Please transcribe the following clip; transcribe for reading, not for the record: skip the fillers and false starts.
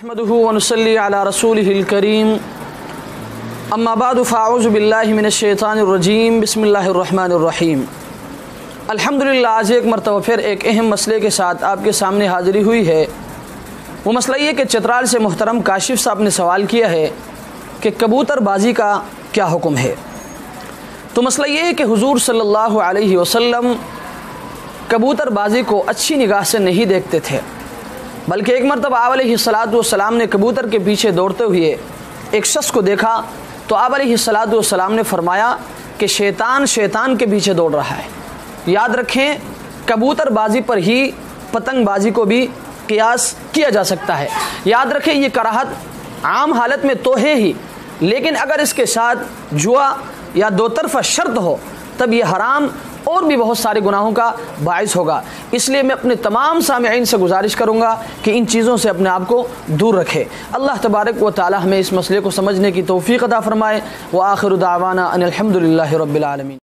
نحمده ونصلي على رسوله الكريم اما بعد فاعوذ باللہ من الشیطان الرجیم بسم اللہ الرحمن الرحیم۔ الحمدللہ آج ایک مرتبہ پھر ایک اہم مسئلے کے ساتھ آپ کے سامنے حاضری ہوئی ہے۔ وہ مسئلہ یہ کہ چترال سے محترم کاشف صاحب نے سوال کیا ہے کہ کبوتر بازی کا کیا حکم ہے۔ تو مسئلہ یہ ہے کہ حضور صلی اللہ علیہ وسلم کبوتر بازی کو اچھی نگاہ سے نہیں دیکھتے تھے، بلکہ ایک مرتبہ آپ علیہ السلام نے کبوتر کے پیچھے دوڑتے ہوئے ایک شخص کو دیکھا تو آپ علیہ السلام نے فرمایا کہ شیطان کے پیچھے دوڑ رہا ہے۔ یاد رکھیں، کبوتر بازی پر ہی پتنگ بازی کو بھی قیاس کیا جا سکتا ہے۔ یاد رکھیں، یہ کراہت عام حالت میں تو ہے ہی، لیکن اگر اس کے ساتھ جوا یا دو طرفہ شرط ہو تب یہ حرام اور بھی بہت سارے گناہوں کا باعث ہوگا۔ اس لیے میں اپنے تمام سامعین سے گزارش کروں گا کہ ان چیزوں سے اپنے آپ کو دور رکھے۔ اللہ تبارک و تعالی ہمیں اس مسئلے کو سمجھنے کی توفیق عطا فرمائے۔ وآخر دعوانا ان الحمد للہ رب العالمین۔